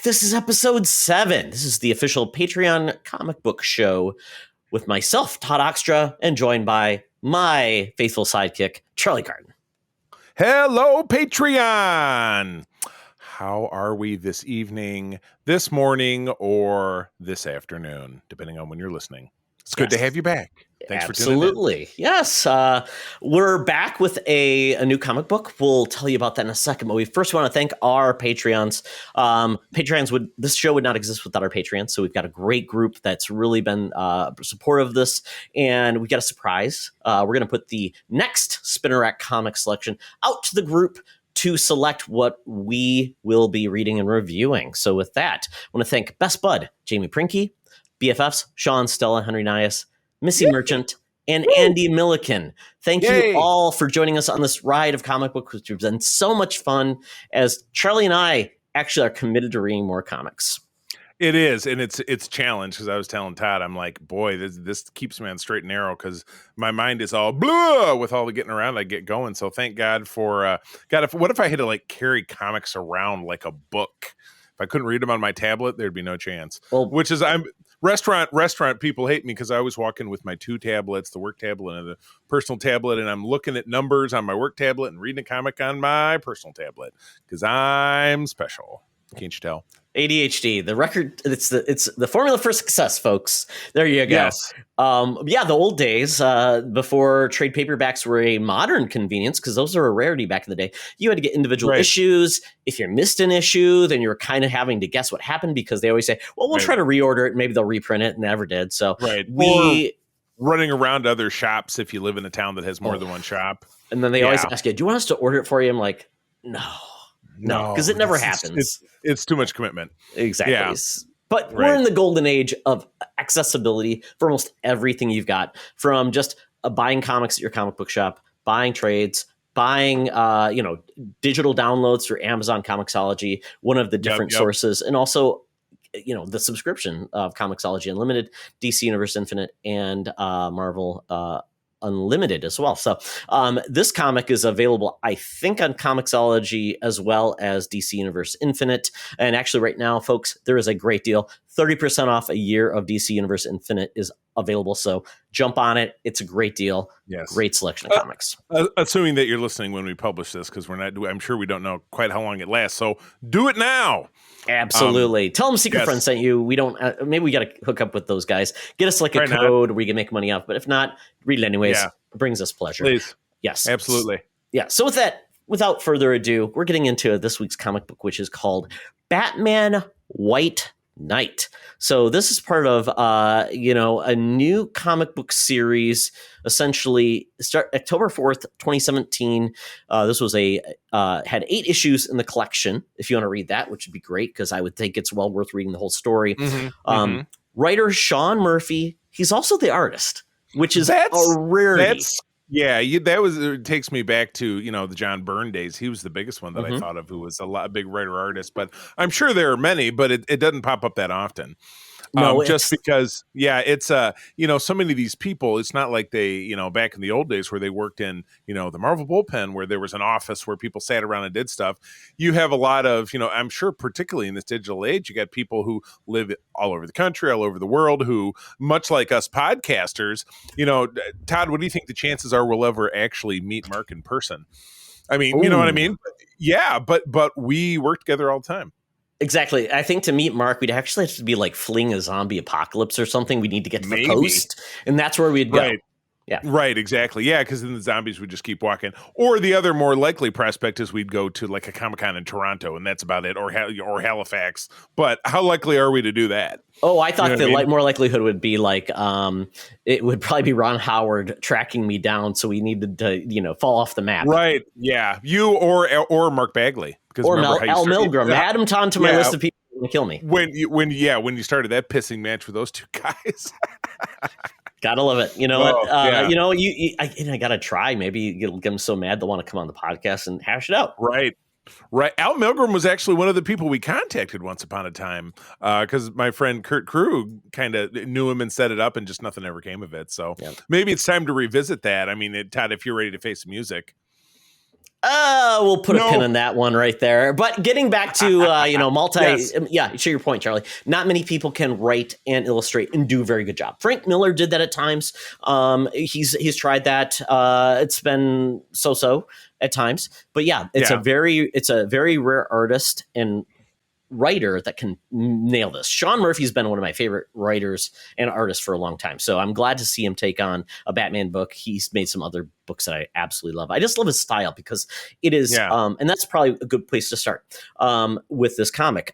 This is episode 7. This is the official Patreon comic book show with myself, Todd Oxtra, and joined by my faithful sidekick, Charlie Carton. Hello, Patreon. How are we this evening, this morning, or this afternoon, depending on when you're listening? It's good to have you back. Thanks for tuning in. Absolutely. Yes. We're back with a new comic book. We'll tell you about that in a second. But we first want to thank our Patreons. This show would not exist without our Patreons. So we've got a great group that's really been supportive of this. And we got a surprise. We're going to put the next Spinner Rack comic selection out to the group to select what we will be reading and reviewing. So with that, I want to thank Best Bud, Jamie Prinke, BFFs, Sean, Stella, Henry Nias, Missy Merchant, and Andy Milliken. Thank you all for joining us on this ride of comic books, which has been so much fun, as Charlie and I actually are committed to reading more comics. It is, and it's a challenge, because I was telling Todd, I'm like, boy, this keeps me on straight and narrow, because my mind is all blah with all the getting around I get going. So thank God for what if I had to like carry comics around like a book? If I couldn't read them on my tablet, there'd be no chance. Well, Restaurant people hate me because I always walk in with my 2 tablets, the work tablet and the personal tablet, and I'm looking at numbers on my work tablet and reading a comic on my personal tablet because I'm special. Can't you tell? ADHD, the record, it's the formula for success, folks. There you go. Yes. The old days, before trade paperbacks were a modern convenience, because those are a rarity back in the day. You had to get individual issues. If you missed an issue, then you were kind of having to guess what happened, because they always say, well, we'll try to reorder it. Maybe they'll reprint it. Never did. So running around other shops if you live in a town that has more than one shop. And then they always ask you, do you want us to order it for you? I'm like, no, because it never happens. It's too much commitment. Exactly. Yeah. But we're in the golden age of accessibility for almost everything you've got, from just buying comics at your comic book shop, buying trades, buying digital downloads through Amazon Comixology, one of the different sources, and also the subscription of Comixology Unlimited, DC Universe Infinite, and Marvel Unlimited as well. So this comic is available, I think, on Comixology as well as DC Universe Infinite. And actually right now, folks, there is a great deal. 30% off a year of DC Universe Infinite is available. So jump on it. It's a great deal. Yes. Great selection of comics. Assuming that you're listening when we publish this, because I'm sure we don't know quite how long it lasts. So do it now. Absolutely. Tell them Secret Friend sent you. We don't. Maybe we got to hook up with those guys. Get us like a code we can make money off. But if not, read it anyways. Yeah. It brings us pleasure. Please. Yes. Absolutely. Yeah. So with that, without further ado, we're getting into this week's comic book, which is called Batman White Knight. So this is part of a new comic book series. Essentially, start October 4th, 2017. This was had 8 issues in the collection. If you want to read that, which would be great, because I would think it's well worth reading the whole story. Writer Sean Murphy. He's also the artist, which is a rarity. It takes me back to, the John Byrne days. He was the biggest one that I thought of, who was a big writer artist, but I'm sure there are many, but it doesn't pop up that often. Just because, it's so many of these people, it's not like they, back in the old days where they worked in, the Marvel bullpen, where there was an office where people sat around and did stuff. You have a lot of, I'm sure particularly in this digital age, you got people who live all over the country, all over the world, who, much like us podcasters, Todd, what do you think the chances are we'll ever actually meet Mark in person? I mean, you know what I mean? Yeah, but we work together all the time. Exactly. I think to meet Mark, we'd actually have to be like fleeing a zombie apocalypse or something. We need to get to the coast, and that's where we'd go. Right. Yeah. Right. Exactly. Yeah. Because then the zombies would just keep walking. Or the other more likely prospect is we'd go to like a Comic-Con in Toronto, and that's about it, or Halifax. But how likely are we to do that? Oh, I thought more likelihood would be like it would probably be Ron Howard tracking me down, so we needed to fall off the map. Right. Yeah. You or Mark Bagley. Or Al Milgrom. Add him onto my list of people who want to kill me. When you started that pissing match with those 2 guys. Gotta love it. You know what? I gotta try. Maybe get them so mad they'll want to come on the podcast and hash it out. Right. Al Milgrom was actually one of the people we contacted once upon a time, because my friend Kurt Krug kind of knew him and set it up, and just nothing ever came of it. So maybe it's time to revisit that. I mean, Todd, if you're ready to face the music. We'll put a pin in that one right there. But getting back to Yes. Share your point, Charlie. Not many people can write and illustrate and do a very good job. Frank Miller did that at times. He's tried that. It's been so at times. But yeah, it's a very rare artist and writer that can nail this. Sean Murphy's been one of my favorite writers and artists for a long time. So I'm glad to see him take on a Batman book. He's made some other books that I absolutely love. I just love his style because it is, and that's probably a good place to start with this comic.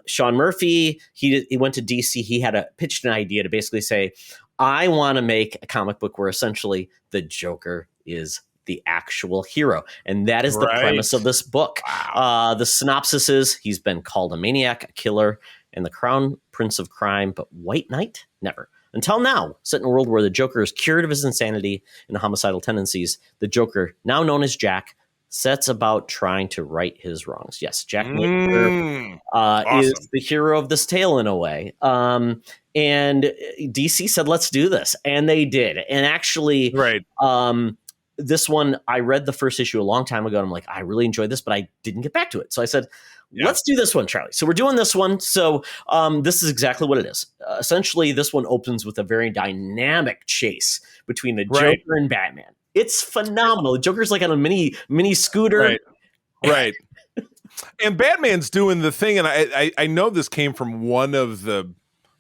Sean Murphy, he went to DC. He had pitched an idea to basically say, I want to make a comic book where essentially the Joker is the actual hero. And that is the premise of this book. Wow. The synopsis is he's been called a maniac, a killer, and the crown prince of crime, but White Knight? Never. Until now, set in a world where the Joker is cured of his insanity and homicidal tendencies, the Joker, now known as Jack, sets about trying to right his wrongs. Yes, Jack Napier is the hero of this tale in a way. And DC said, let's do this. And they did. And actually, this one, I read the first issue a long time ago, and I'm like, I really enjoyed this, but I didn't get back to it. So I said, let's do this one, Charlie. So we're doing this one. So this is exactly what it is. Essentially, this one opens with a very dynamic chase between the Joker and Batman. It's phenomenal. The Joker's like on a mini scooter. Right. And Batman's doing the thing, and I know this came from one of the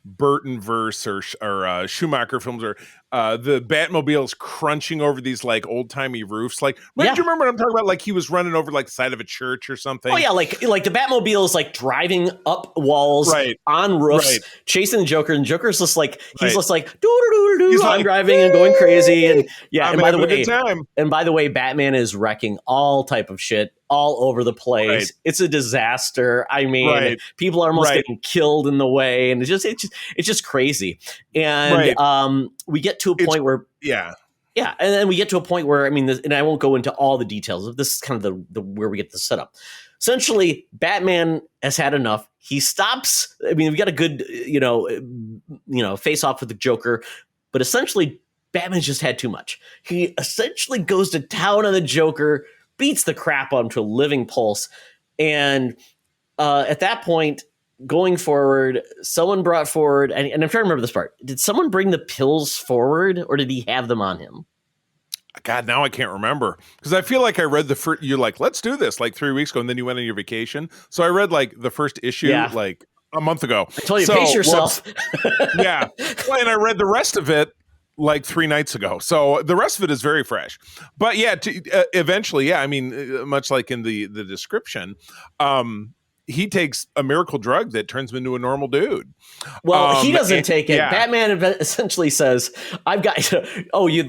Burton verse or Schumacher films, or the Batmobile's crunching over these like old timey roofs. Like, do you remember what I'm talking about? Like he was running over like the side of a church or something. Oh yeah, like the Batmobile is like driving up walls on roofs, chasing the Joker, and Joker's just like he's just like doo-doo-doo-doo, I'm driving and going crazy, and and by the way, Batman is wrecking all type of shit all over the place. It's a disaster. I mean, people are almost getting killed in the way, and it's just crazy. And we get to a point where and then we get to a point where, I mean, and I won't go into all the details of this. Is kind of the where we get the setup. Essentially, Batman has had enough. He stops. I mean, we got a good face off with the Joker, but essentially, Batman's just had too much. He essentially goes to town on the Joker, beats the crap out of him to a living pulse, and at that point, going forward, someone brought forward, and I'm trying to remember this part. Did someone bring the pills forward, or did he have them on him? God, now I can't remember, because I feel like I read the first. You're like, let's do this, like 3 weeks ago, and then you went on your vacation. So I read like the first issue like a month ago. I told you, pace yourself. Well, and I read the rest of it like 3 nights ago. So the rest of it is very fresh. But eventually, I mean, much like in the description, he takes a miracle drug that turns him into a normal dude. Well, he doesn't take it. Yeah. Batman essentially says, I've got,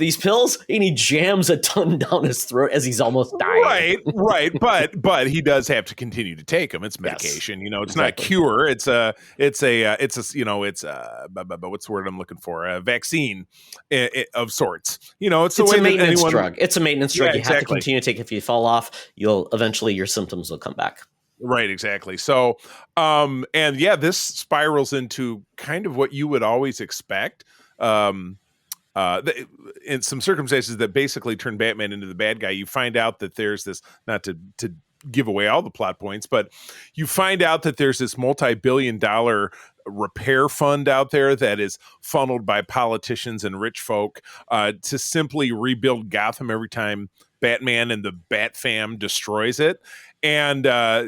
these pills? And he jams a ton down his throat as he's almost dying. Right. But he does have to continue to take them. It's medication, it's not a cure. It's what's the word I'm looking for? A vaccine of sorts. It's a maintenance drug. It's a maintenance drug. You have to continue to take it. If you fall off, your symptoms will come back. Right, exactly. So, this spirals into kind of what you would always expect. In some circumstances that basically turn Batman into the bad guy, you find out that there's this, not to give away all the plot points, but you find out that there's this multi-billion-dollar repair fund out there that is funneled by politicians and rich folk to simply rebuild Gotham every time Batman and the Bat Fam destroys it. And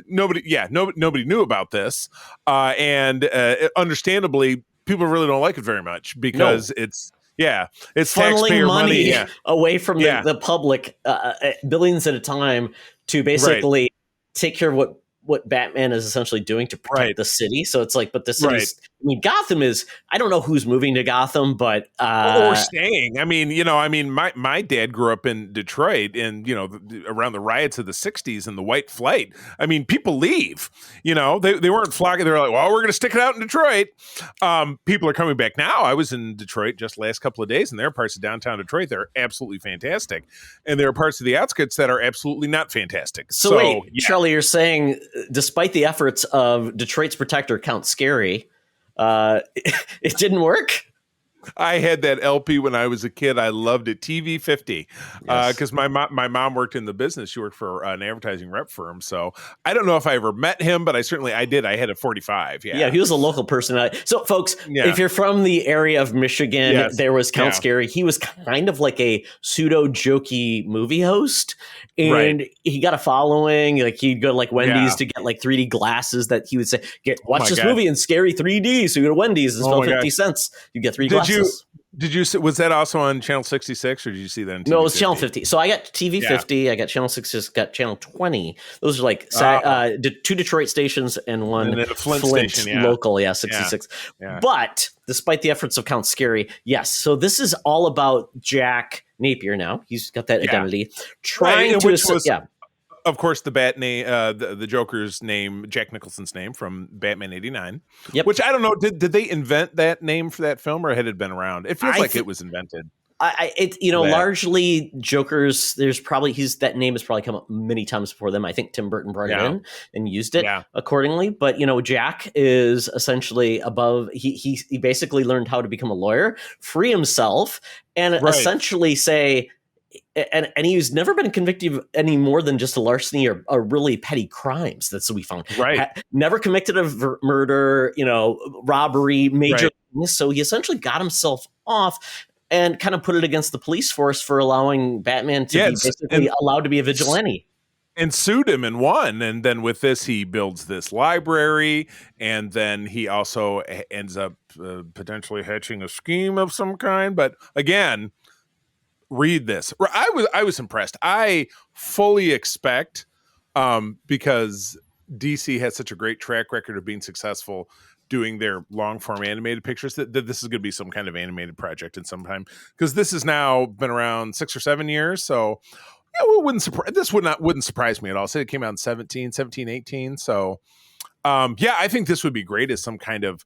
nobody knew about this. Understandably, people really don't like it very much because it's funneling money away from the public, billions at a time, to basically take care of what Batman is essentially doing to protect the city. So it's like, but the city's, I mean, Gotham is, I don't know who's moving to Gotham, but or staying. I mean, my dad grew up in Detroit, and around the riots of the 60s and the White Flight. I mean, people leave. They weren't flocking. They were like, well, we're going to stick it out in Detroit. People are coming back now. I was in Detroit just last couple of days, and there are parts of downtown Detroit that are absolutely fantastic, and there are parts of the outskirts that are absolutely not fantastic. So wait, Charlie, you're saying, despite the efforts of Detroit's protector, Count Scary, it didn't work? I had that LP when I was a kid. I loved it. TV 50, Yes. because my mom worked in the business. She worked for an advertising rep firm. So I don't know if I ever met him, but I did. I had a 45. Yeah, he was a local person. So, folks, Yeah. if you're from the area of Michigan, Yes. there was Count Yeah. Scary. He was kind of like a pseudo jokey movie host, and Right. he got a following. Like he'd go to like Wendy's Yeah. to get like 3D glasses that he would say, watch my this God. movie in scary 3D. So you go to Wendy's and Oh spell my 50 gosh. cents. You get 3 Did glasses. Did you was that also on channel 66, or did you see that on TV No, it was 50? channel 50. So I got TV Yeah. 50. I got channel 66. Got channel 20. Those are like Oh. 2 Detroit stations and one And then a Flint Flint station, yeah. local. Yeah, 66. Yeah. But despite the efforts of Count Scary, yes. So this is all about Jack Napier now. He's got that Yeah. identity. Trying Right, to which was, yeah. of course, the bat name, the Joker's name, Jack Nicholson's name from Batman '89. Yep. Which I don't know. Did they invent that name for that film, or had it been around? It feels like it was invented. Largely Joker's. There's probably that name has probably come up many times before them. I think Tim Burton brought it in and used it accordingly. But Jack is essentially above. He basically learned how to become a lawyer, free himself, and essentially say. And he's never been convicted of any more than just a larceny or really petty crimes. That's what we found. Right. Never convicted of murder, robbery, major. Right. So he essentially got himself off and kind of put it against the police force for allowing Batman to be basically allowed to be a vigilante. And sued him and won. And then with this, he builds this library. And then he also ends up potentially hatching a scheme of some kind. But again, read this. I was impressed. I fully expect, because DC has such a great track record of being successful doing their long form animated pictures, that this is going to be some kind of animated project in some time, because this has now been around 6 or 7 years. So this wouldn't surprise me at all. Say it came out in 17, 18. So I think this would be great as some kind of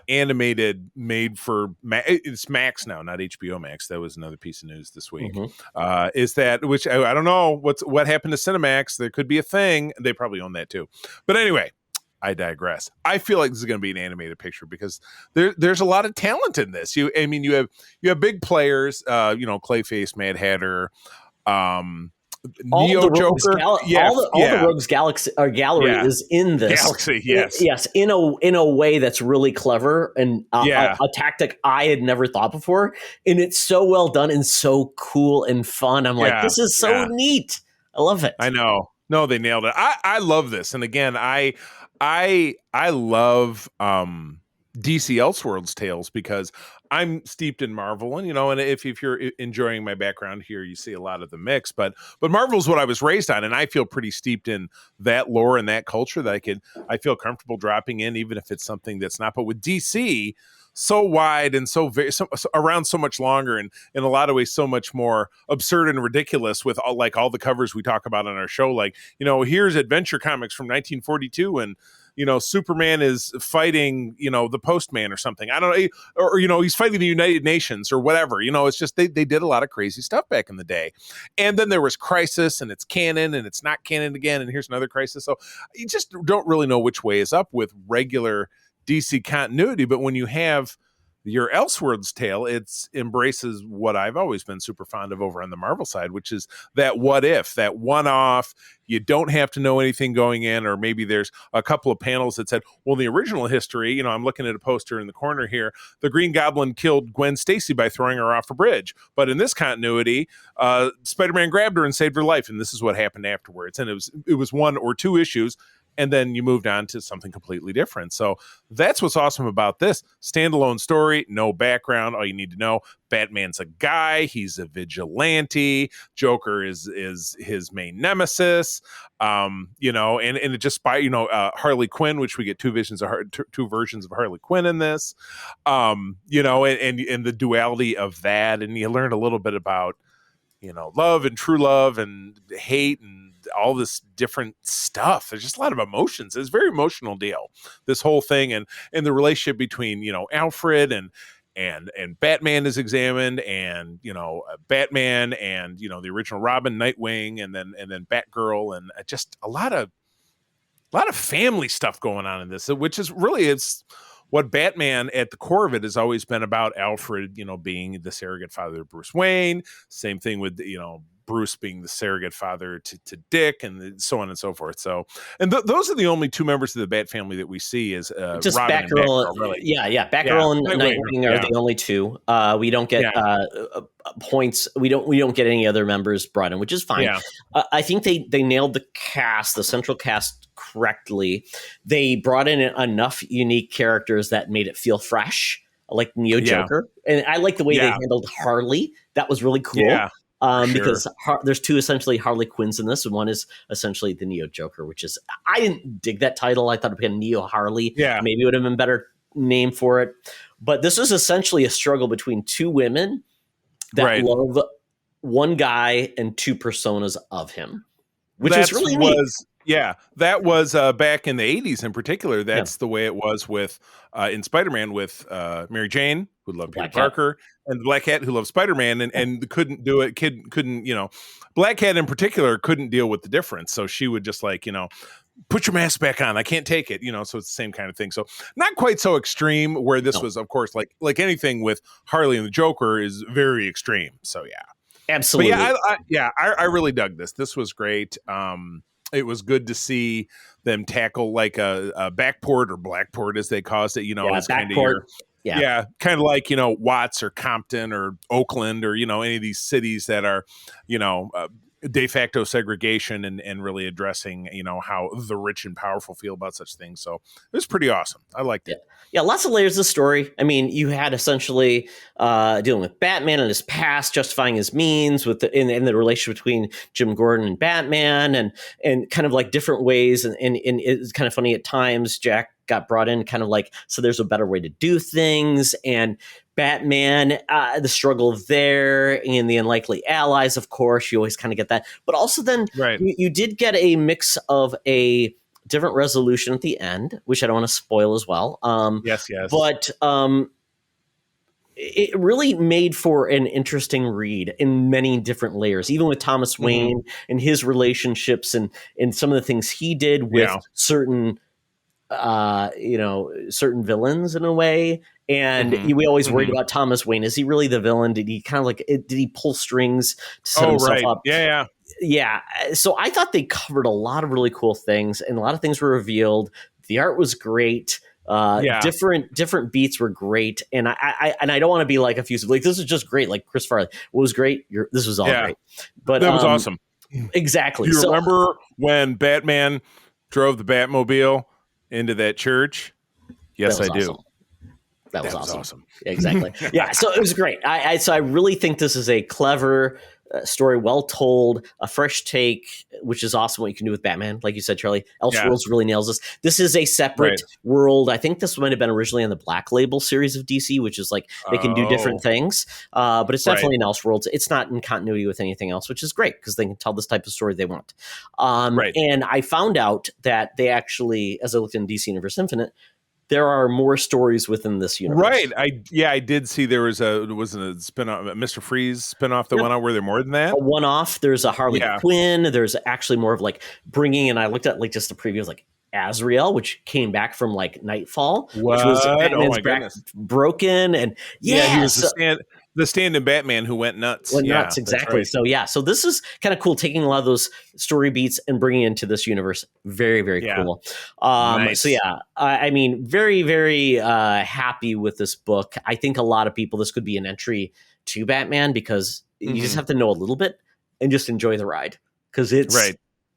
animated made for it's Max now, not HBO Max. That was another piece of news this week. Mm-hmm. Is that, which I don't know what happened to Cinemax. There could be a thing. They probably own that too. But anyway, I digress. I feel like this is going to be an animated picture because there's a lot of talent in this. You have big players, Clayface, Mad Hatter, Neo Joker, all the Rogues gallery is in this. Galaxy, yes, in a way that's really clever and a tactic I had never thought before, and it's so well done and so cool and fun. I'm like, this is so neat. I love it. I know. No, they nailed it. I love this, and again, I love DC Elseworlds tales because I'm steeped in Marvel, and and if you're enjoying my background here, you see a lot of the mix. But Marvel's what I was raised on, and I feel pretty steeped in that lore and that culture that I feel comfortable dropping in, even if it's something that's not. But with DC, so wide and so around so much longer, and in a lot of ways so much more absurd and ridiculous, with all the covers we talk about on our show, like here's Adventure Comics from 1942, and Superman is fighting, the Postman or something. I don't know. Or, he's fighting the United Nations or whatever. It's just they did a lot of crazy stuff back in the day. And then there was Crisis, and it's canon and it's not canon again. And here's another Crisis. So you just don't really know which way is up with regular DC continuity. But when you have your Elseworlds tale, it embraces what I've always been super fond of over on the Marvel side, which is that what if, that one-off. You don't have to know anything going in, or maybe there's a couple of panels that said, well, in the original history, I'm looking at a poster in the corner here, the Green Goblin killed Gwen Stacy by throwing her off a bridge. But in this continuity, Spider-Man grabbed her and saved her life, and this is what happened afterwards. And it was 1 or 2 issues, and then you moved on to something completely different. So that's what's awesome about this. Standalone story, no background. All you need to know, Batman's a guy. He's a vigilante. Joker is his main nemesis. And it just Harley Quinn, which we get two versions of Harley Quinn in this. And the duality of that. And you learn a little bit about, love and true love and hate and all this different stuff. There's just a lot of emotions. It's a very emotional deal, this whole thing, and the relationship between Alfred and Batman is examined, and Batman and the original Robin, Nightwing, and then Batgirl, and just a lot of family stuff going on in this, which is really, it's what Batman at the core of it has always been about Alfred, being the surrogate father of Bruce Wayne. Same thing with, Bruce being the surrogate father to Dick, and so on and so forth. So, and those are the only two members of the Bat family that we see is just Robin and Batgirl, really. Yeah. Batgirl and Nightwing are the only two. We don't get points. We don't get any other members brought in, which is fine. Yeah. I think they nailed the cast, the central cast, correctly. They brought in enough unique characters that made it feel fresh, like Neo Joker, and I like the way they handled Harley. That was really cool. Yeah. Because there's two essentially Harley Quinns in this, and one is essentially the Neo Joker, which is, I didn't dig that title. I thought it'd be a Neo Harley. Yeah. Maybe it would have been a better name for it. But this is essentially a struggle between two women that love one guy and two personas of him, which is really neat. Yeah, that was back in the 80s in particular. That's the way it was with in Spider-Man with Mary Jane, who loved Peter Parker, and the Black Cat, who loved Spider-Man, and couldn't do it. Black Cat in particular couldn't deal with the difference. So she would just put your mask back on. I can't take it. So it's the same kind of thing. So not quite so extreme, where this was, of course, like anything with Harley and the Joker is very extreme. So yeah. Absolutely. But I really dug this. This was great. It was good to see them tackle like a backport or blackport, as they caused it. As kind of kind of like Watts or Compton or Oakland or any of these cities that are de facto segregation and really addressing how the rich and powerful feel about such things. So it was pretty awesome. I liked it. Yeah, lots of layers of story. I mean, you had essentially dealing with Batman and his past, justifying his means with in the relationship between Jim Gordon and Batman, and kind of like different ways. And it's kind of funny at times. Jack got brought in, kind of like, so there's a better way to do things, and Batman, the struggle there, and the unlikely allies. Of course, you always kind of get that, but also then you did get a mix of a different resolution at the end, which I don't want to spoil as well. Yes. But it really made for an interesting read in many different layers, even with Thomas Wayne and his relationships and some of the things he did with certain villains in a way. And we always worried about Thomas Wayne. Is he really the villain? Did he kind of did he pull strings to set himself up? Yeah. So I thought they covered a lot of really cool things, and a lot of things were revealed. The art was great. Different beats were great. And I don't want to be like effusive. Like, this is just great. Like Chris Farley, what was great? This was all great. But that was awesome. Exactly. Do you remember when Batman drove the Batmobile into that church? Yes, I do. Awesome. That was awesome. Yeah, exactly. Yeah, so it was great. So I really think this is a clever story, well told, a fresh take, which is awesome what you can do with Batman. Like you said, Charlie, Elseworlds really nails this. This is a separate world. I think this might have been originally on the Black Label series of DC, which is like they can do different things. But it's definitely an Elseworlds. It's not in continuity with anything else, which is great because they can tell this type of story they want. And I found out that they actually, as I looked in DC Universe Infinite, there are more stories within this universe. Right. I did see there was a spin-off, a Mr. Freeze spin-off that went out. Were there more than that? A one-off. There's a Harley Quinn. There's actually more of like bringing, and I looked at like just the previews, like Azrael, which came back from like Nightfall, which was Batman's back broken. And he was the stand-in Batman who went nuts. Exactly. Right. So this is kind of cool, taking a lot of those story beats and bringing it into this universe. Very, very cool. Nice. So I mean, very, very happy with this book. I think a lot of people, this could be an entry to Batman because you just have to know a little bit and just enjoy the ride, because it's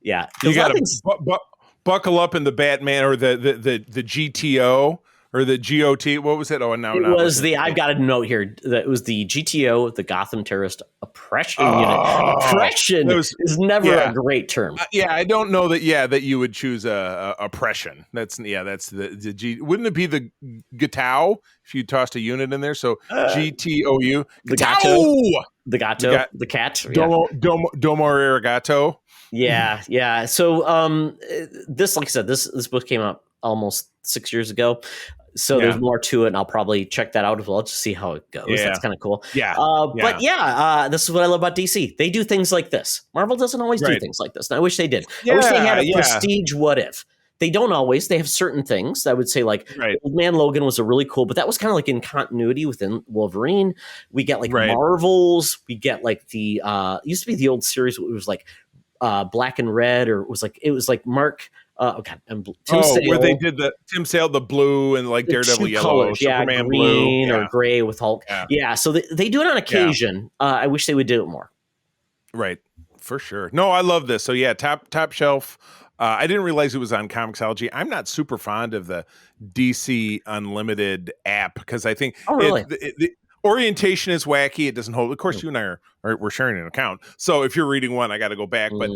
you got to buckle up in the Batman or the GTO. Or the GOT, what was it? I've got a note here that it was the GTO, the Gotham Terrorist Oppression Unit. Oppression is never a great term. I don't know that you would choose oppression. That's the G. Wouldn't it be the GTO if you tossed a unit in there? So GTOU. The Gato. The cat. Domo Arigato. Yeah. So this, like I said, this book came out almost 6 years ago. So there's more to it, and I'll probably check that out as well to see how it goes. That's kind of cool. But this is what I love about DC. They do things like this. Marvel doesn't always do things like this, and I wish they did. I wish they had a prestige what if. They don't always. They have certain things. I would say like Old Man Logan was a really cool, but that was kind of like in continuity within Wolverine. We get like Marvels. We get like the it used to be the old series. It was like Black and Red, or it was like Mark. Tim Sale, where they did the Tim Sale, the blue, and like Daredevil yellow, colors, Superman green blue, or gray with Hulk. Yeah, so they do it on occasion. I wish they would do it more. Right, for sure. No, I love this. So yeah, top shelf. I didn't realize it was on Comixology. I'm not super fond of the DC Unlimited app because I think the orientation is wacky. It doesn't hold. Of course, you and I we're sharing an account. So if you're reading one, I got to go back. But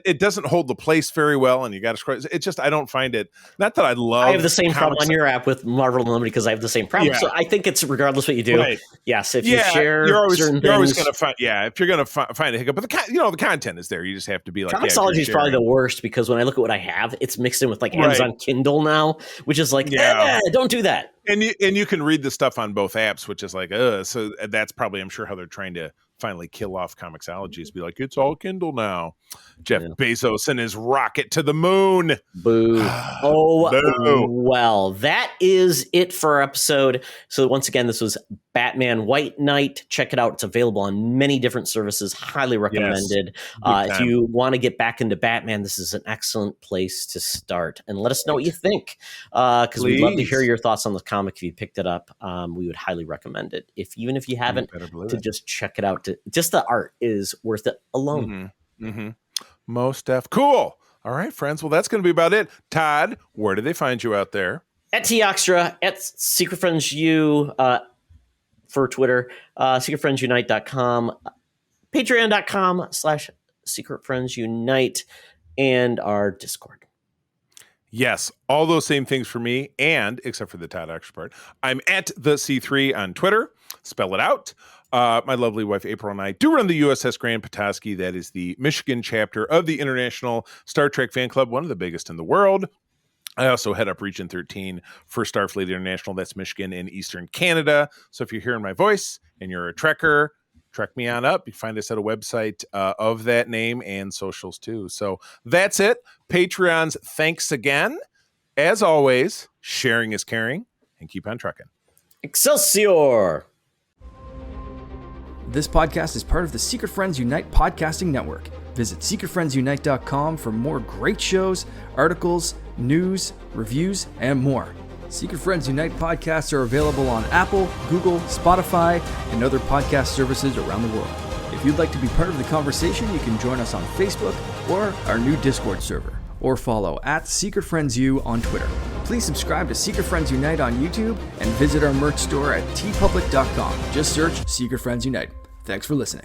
it doesn't hold the place very well, and you got to scroll. It's just I don't find it. Not that I love. I have the same problem on your app with Marvel Unlimited because I have the same problem. So I think it's regardless what you do. Right. Yes, if you share certain things, you're always going to find. Yeah, if you're going to find a hiccup, but the content is there. You just have to be like. Comixology is probably the worst because when I look at what I have, it's mixed in with like Amazon Kindle now, which is like, don't do that. And you can read the stuff on both apps, which is like, so that's probably, I'm sure, how they're trying to finally kill off Comixology is be like, it's all Kindle now. Jeff Bezos and his rocket to the moon. Boo. Boo. Well, that is it for our episode. So once again, this was Batman White Knight. Check it out. It's available on many different services. Highly recommended. If you want to get back into Batman, this is an excellent place to start. And let us know what you think, because we'd love to hear your thoughts on the comic. If you picked it up, we would highly recommend it. Even if you haven't, just check it out. Just the art is worth it alone. Most def. Cool. All right, friends. Well, that's going to be about it. Todd, where do they find you out there? At Toxtra, at Secret Friends U for Twitter, secretfriendsunite.com, patreon.com/Secret Friends Unite, and our Discord. Yes, all those same things for me, and except for the Todd Oxtra part, I'm at the C3 on Twitter. Spell it out. My lovely wife, April, and I do run the USS Grand Petoskey. That is the Michigan chapter of the International Star Trek Fan Club, one of the biggest in the world. I also head up Region 13 for Starfleet International. That's Michigan and Eastern Canada. So if you're hearing my voice and you're a Trekker, trek me on up. You find us at a website of that name and socials too. So that's it. Patreons, thanks again. As always, sharing is caring, and keep on trucking. Excelsior! This podcast is part of the Secret Friends Unite podcasting network. Visit secretfriendsunite.com for more great shows, articles, news, reviews, and more. Secret Friends Unite podcasts are available on Apple, Google, Spotify, and other podcast services around the world. If you'd like to be part of the conversation, you can join us on Facebook or our new Discord server, or follow at Secret Friends U on Twitter. Please subscribe to Secret Friends Unite on YouTube and visit our merch store at tpublic.com. Just search Secret Friends Unite. Thanks for listening.